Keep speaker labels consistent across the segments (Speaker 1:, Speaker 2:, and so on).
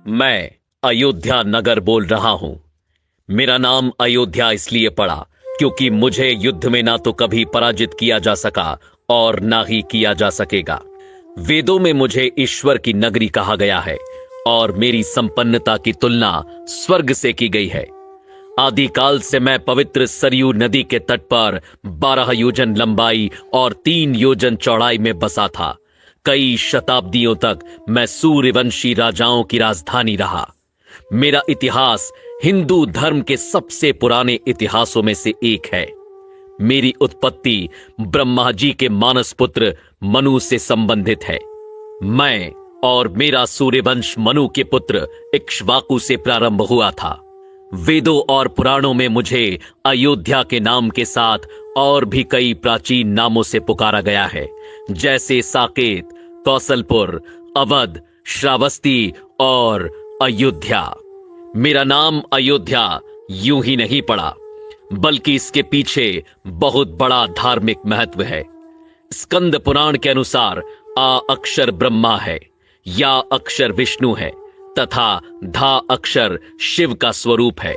Speaker 1: मैं अयोध्या नगर बोल रहा हूं। मेरा नाम अयोध्या इसलिए पड़ा क्योंकि मुझे युद्ध में ना तो कभी पराजित किया जा सका और ना ही किया जा सकेगा। वेदों में मुझे ईश्वर की नगरी कहा गया है और मेरी संपन्नता की तुलना स्वर्ग से की गई है। आदिकाल से मैं पवित्र सरयू नदी के तट पर 12 योजन लंबाई और 3 योजन चौड़ाई में बसा था। कई शताब्दियों तक मैं सूर्यवंशी राजाओं की राजधानी रहा। मेरा इतिहास हिंदू धर्म के सबसे पुराने इतिहासों में से एक है। मेरी उत्पत्ति ब्रह्मा जी के मानस पुत्र मनु से संबंधित है। मैं और मेरा सूर्यवंश मनु के पुत्र इक्ष्वाकु से प्रारंभ हुआ था। वेदों और पुराणों में मुझे अयोध्या के नाम के साथ और भी कई प्राचीन नामों से पुकारा गया है, जैसे साकेत, कौशलपुर, अवध, श्रावस्ती और अयोध्या। मेरा नाम अयोध्या यूं ही नहीं पड़ा, बल्कि इसके पीछे बहुत बड़ा धार्मिक महत्व है। स्कंद पुराण के अनुसार आ अक्षर ब्रह्मा है, या अक्षर विष्णु है तथा धा अक्षर शिव का स्वरूप है।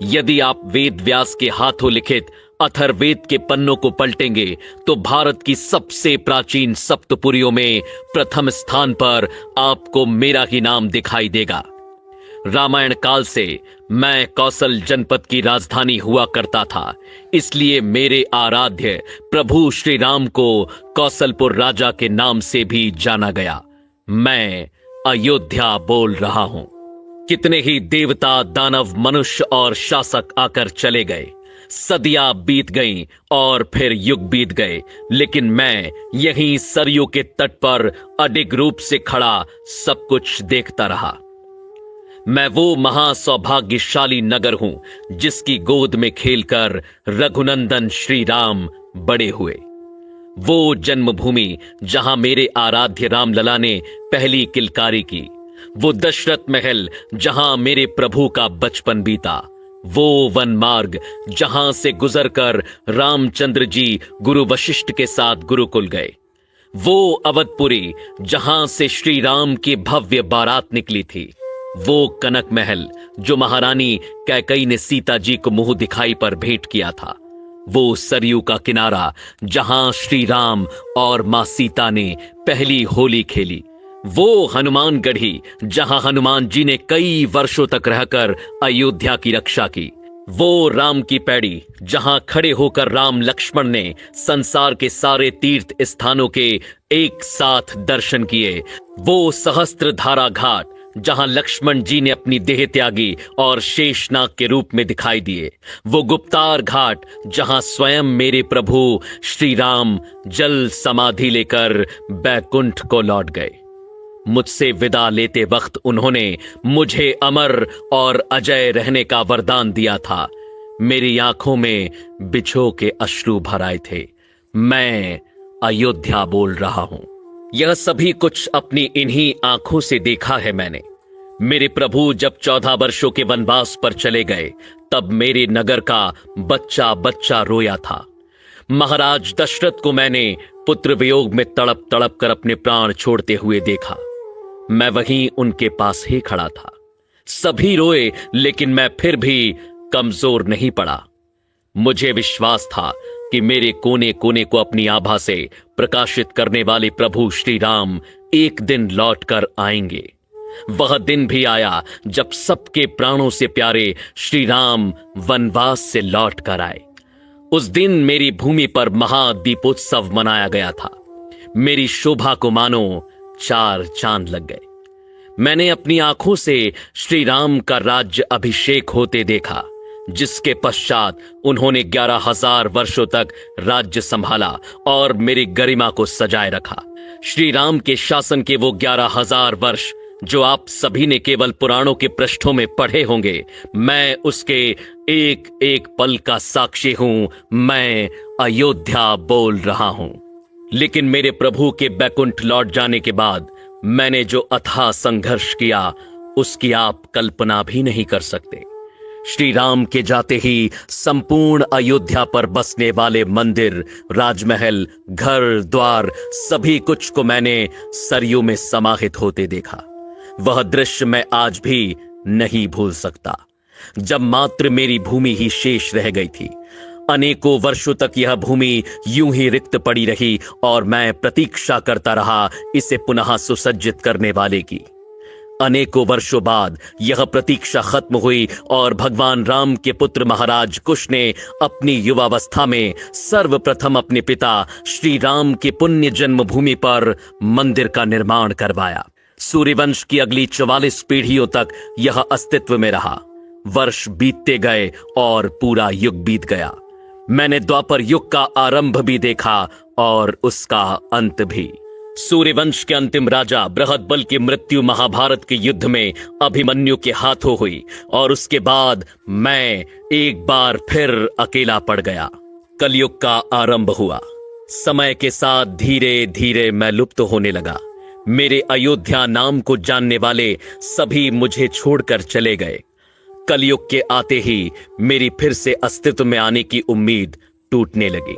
Speaker 1: यदि आप वेद व्यास के हाथों लिखित अथर्ववेद के पन्नों को पलटेंगे तो भारत की सबसे प्राचीन सप्तपुरियों में प्रथम स्थान पर आपको मेरा ही नाम दिखाई देगा। रामायण काल से मैं कौशल जनपद की राजधानी हुआ करता था, इसलिए मेरे आराध्य प्रभु श्री राम को कौशलपुर राजा के नाम से भी जाना गया। मैं अयोध्या बोल रहा हूं। कितने ही देवता, दानव, मनुष्य और शासक आकर चले गए, सदियां बीत गईं और फिर युग बीत गए, लेकिन मैं यहीं सरयू के तट पर अडिग रूप से खड़ा सब कुछ देखता रहा। मैं वो महासौभाग्यशाली नगर हूं जिसकी गोद में खेलकर रघुनंदन श्री राम बड़े हुए। वो जन्मभूमि जहां मेरे आराध्य रामलला ने पहली किलकारी की। वो दशरथ महल जहां मेरे प्रभु का बचपन बीता। वो वन मार्ग जहां से गुजरकर रामचंद्र जी गुरु वशिष्ठ के साथ गुरुकुल गए। वो अवधपुरी जहां से श्री राम की भव्य बारात निकली थी। वो कनक महल जो महारानी कैकई ने सीता जी को मुंह दिखाई पर भेंट किया था। वो सरयू का किनारा जहां श्री राम और मां सीता ने पहली होली खेली। वो हनुमान गढ़ी जहां हनुमान जी ने कई वर्षों तक रहकर अयोध्या की रक्षा की। वो राम की पैड़ी जहां खड़े होकर राम लक्ष्मण ने संसार के सारे तीर्थ स्थानों के एक साथ दर्शन किए। वो सहस्त्रधारा घाट जहां लक्ष्मण जी ने अपनी देह त्यागी और शेषनाग के रूप में दिखाई दिए। वो गुप्तार घाट जहां स्वयं मेरे प्रभु श्री राम जल समाधि लेकर बैकुंठ को लौट गए। मुझसे विदा लेते वक्त उन्होंने मुझे अमर और अजय रहने का वरदान दिया था। मेरी आंखों में बिछो के अश्रु भर आए थे। मैं अयोध्या बोल रहा हूं। यह सभी कुछ अपनी इन्हीं आंखों से देखा है मैंने। मेरे प्रभु जब 14 वर्षों के वनवास पर चले गए तब मेरे नगर का बच्चा बच्चा रोया था। महाराज दशरथ को मैंने पुत्र वियोग में तड़प तड़प कर अपने प्राण छोड़ते हुए देखा। मैं वहीं उनके पास ही खड़ा था। सभी रोए, लेकिन मैं फिर भी कमजोर नहीं पड़ा। मुझे विश्वास था कि मेरे कोने कोने को अपनी आभा से प्रकाशित करने वाले प्रभु श्री राम एक दिन लौट कर आएंगे। वह दिन भी आया जब सबके प्राणों से प्यारे श्री राम वनवास से लौट कर आए। उस दिन मेरी भूमि पर महादीपोत्सव मनाया गया था। मेरी शोभा को मानो 4 चांद लग गए। मैंने अपनी आंखों से श्री राम का राज्य अभिषेक होते देखा, जिसके पश्चात उन्होंने 11,000 वर्षों तक राज्य संभाला और मेरी गरिमा को सजाए रखा। श्री राम के शासन के वो 11,000 वर्ष जो आप सभी ने केवल पुराणों के पृष्ठों में पढ़े होंगे, मैं उसके एक एक पल का साक्षी हूं। मैं अयोध्या बोल रहा हूं। लेकिन मेरे प्रभु के बैकुंठ लौट जाने के बाद मैंने जो अथाह संघर्ष किया, उसकी आप कल्पना भी नहीं कर सकते। श्री राम के जाते ही संपूर्ण अयोध्या पर बसने वाले मंदिर, राजमहल, घर द्वार, सभी कुछ को मैंने सरयू में समाहित होते देखा। वह दृश्य मैं आज भी नहीं भूल सकता, जब मात्र मेरी भूमि ही शेष रह गई थी। अनेकों वर्षों तक यह भूमि यूं ही रिक्त पड़ी रही और मैं प्रतीक्षा करता रहा इसे पुनः सुसज्जित करने वाले की। अनेकों वर्षों बाद यह प्रतीक्षा खत्म हुई और भगवान राम के पुत्र महाराज कुश ने अपनी युवावस्था में सर्वप्रथम अपने पिता श्री राम की पुण्य जन्मभूमि पर मंदिर का निर्माण करवाया। सूर्यवंश की अगली 44 पीढ़ियों तक यह अस्तित्व में रहा। वर्ष बीतते गए और पूरा युग बीत गया। मैंने द्वापर युग का आरंभ भी देखा और उसका अंत भी। सूर्यवंश के अंतिम राजा बृहदबल की मृत्यु महाभारत के युद्ध में अभिमन्यु के हाथों हुई और उसके बाद मैं एक बार फिर अकेला पड़ गया। कलयुग का आरंभ हुआ। समय के साथ धीरे धीरे मैं लुप्त होने लगा। मेरे अयोध्या नाम को जानने वाले सभी मुझे छोड़कर चले गए। कलयुग के आते ही मेरी फिर से अस्तित्व में आने की उम्मीद टूटने लगी।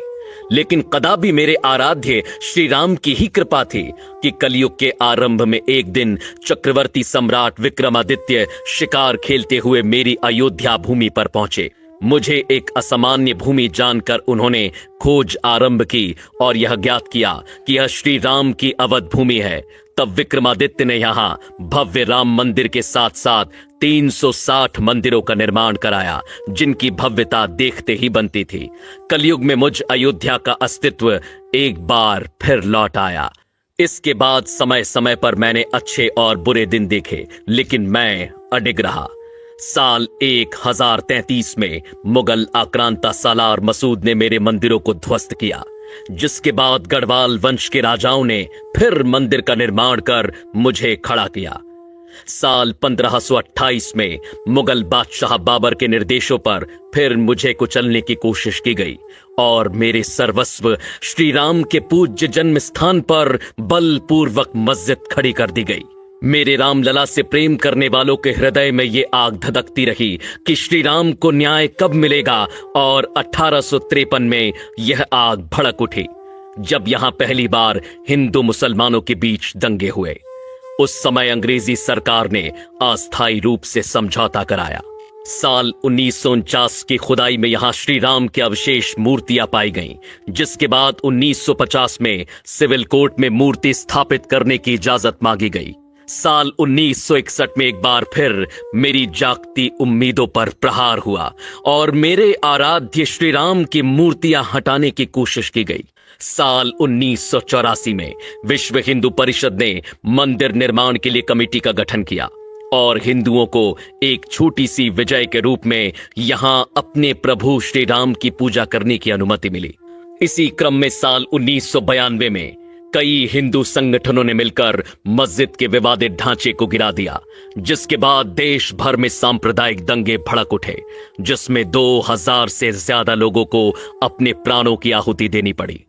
Speaker 1: लेकिन कदापि मेरे आराध्य श्री राम की ही कृपा थी कि कलयुग के आरंभ में एक दिन चक्रवर्ती सम्राट विक्रमादित्य शिकार खेलते हुए मेरी अयोध्या भूमि पर पहुंचे। मुझे एक असामान्य भूमि जानकर उन्होंने खोज आरंभ की और यह ज्ञात किया कि यह श्री राम की अवध भूमि है। तब विक्रमादित्य ने यहां भव्य राम मंदिर के साथ साथ 360 मंदिरों का निर्माण कराया, जिनकी भव्यता देखते ही बनती थी। कलयुग में मुझ अयोध्या का अस्तित्व एक बार फिर लौट आया। इसके बाद समय समय पर मैंने अच्छे और बुरे दिन देखे, लेकिन मैं अडिग रहा। साल 1033 में मुगल आक्रांता सालार मसूद ने मेरे मंदिरों को ध्वस्त किया, जिसके बाद गढ़वाल वंश के राजाओं ने फिर मंदिर का निर्माण कर मुझे खड़ा किया। साल 1528 में मुगल बादशाह बाबर के निर्देशों पर फिर मुझे कुचलने की कोशिश की गई और मेरे सर्वस्व श्री राम के पूज्य जन्म स्थान पर बलपूर्वक मस्जिद खड़ी कर दी गई। मेरे रामलला से प्रेम करने वालों के हृदय में ये आग धधकती रही कि श्री राम को न्याय कब मिलेगा, और 1853 में यह आग भड़क उठी जब यहां पहली बार हिंदू मुसलमानों के बीच दंगे हुए। उस समय अंग्रेजी सरकार ने अस्थायी रूप से समझौता कराया। साल 1949 की खुदाई में यहां श्री राम के अवशेष मूर्तियां पाई गईं, जिसके बाद 1950 में सिविल कोर्ट में मूर्ति स्थापित करने की इजाजत मांगी गई। साल 1961 में एक बार फिर मेरी जागती उम्मीदों पर प्रहार हुआ और मेरे आराध्य श्री राम की मूर्तियां हटाने की कोशिश की गई। साल 1984 में विश्व हिंदू परिषद ने मंदिर निर्माण के लिए कमेटी का गठन किया और हिंदुओं को एक छोटी सी विजय के रूप में यहां अपने प्रभु श्री राम की पूजा करने की अनुमति मिली। इसी क्रम में साल 1992 में कई हिंदू संगठनों ने मिलकर मस्जिद के विवादित ढांचे को गिरा दिया, जिसके बाद देश भर में सांप्रदायिक दंगे भड़क उठे, जिसमें 2000 से ज्यादा लोगों को अपने प्राणों की आहुति देनी पड़ी।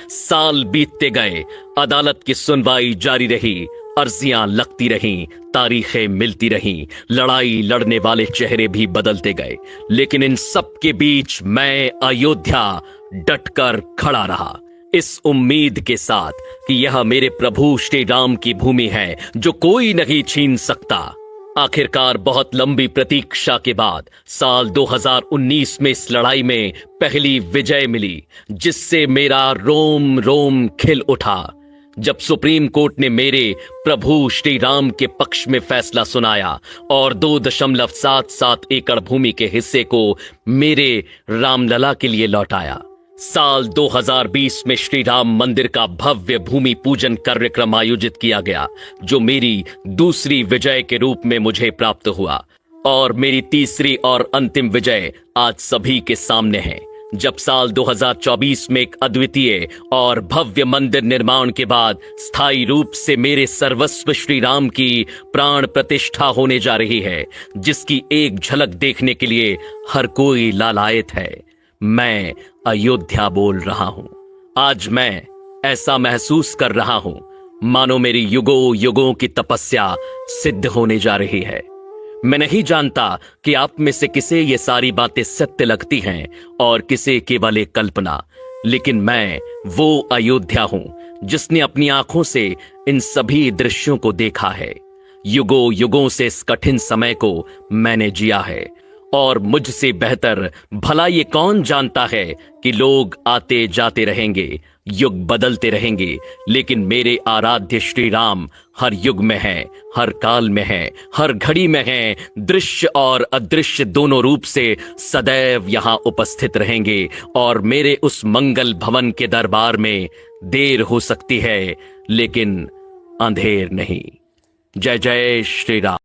Speaker 1: साल बीतते गए, अदालत की सुनवाई जारी रही, अर्जियां लगती रहीं, तारीखें मिलती रहीं, लड़ाई लड़ने वाले चेहरे भी बदलते गए, लेकिन इन सब के बीच मैं अयोध्या डटकर खड़ा रहा, इस उम्मीद के साथ कि यह मेरे प्रभु श्री राम की भूमि है जो कोई नहीं छीन सकता। आखिरकार बहुत लंबी प्रतीक्षा के बाद साल 2019 में इस लड़ाई में पहली विजय मिली, जिससे मेरा रोम रोम खिल उठा जब सुप्रीम कोर्ट ने मेरे प्रभु श्री राम के पक्ष में फैसला सुनाया और 2.77 एकड़ भूमि के हिस्से को मेरे रामलला के लिए लौटाया। साल 2020 में श्री राम मंदिर का भव्य भूमि पूजन कार्यक्रम आयोजित किया गया, जो मेरी दूसरी विजय के रूप में मुझे प्राप्त हुआ, और मेरी तीसरी और अंतिम विजय आज सभी के सामने है, जब साल 2024 में एक अद्वितीय और भव्य मंदिर निर्माण के बाद स्थायी रूप से मेरे सर्वस्व श्री राम की प्राण प्रतिष्ठा होने जा रही है, जिसकी एक झलक देखने के लिए हर कोई लालायत है। मैं अयोध्या बोल रहा हूं। आज मैं ऐसा महसूस कर रहा हूं मानो मेरी युगों युगों की तपस्या सिद्ध होने जा रही है। मैं नहीं जानता कि आप में से किसे ये सारी बातें सत्य लगती हैं और किसे केवल एक कल्पना, लेकिन मैं वो अयोध्या हूं जिसने अपनी आंखों से इन सभी दृश्यों को देखा है। युगों युगों से इस कठिन समय को मैंने जिया है, और मुझसे बेहतर भला ये कौन जानता है कि लोग आते जाते रहेंगे, युग बदलते रहेंगे, लेकिन मेरे आराध्य श्री राम हर युग में हैं, हर काल में हैं, हर घड़ी में हैं, दृश्य और अदृश्य दोनों रूप से सदैव यहां उपस्थित रहेंगे। और मेरे उस मंगल भवन के दरबार में देर हो सकती है, लेकिन अंधेर नहीं। जय जय श्री राम।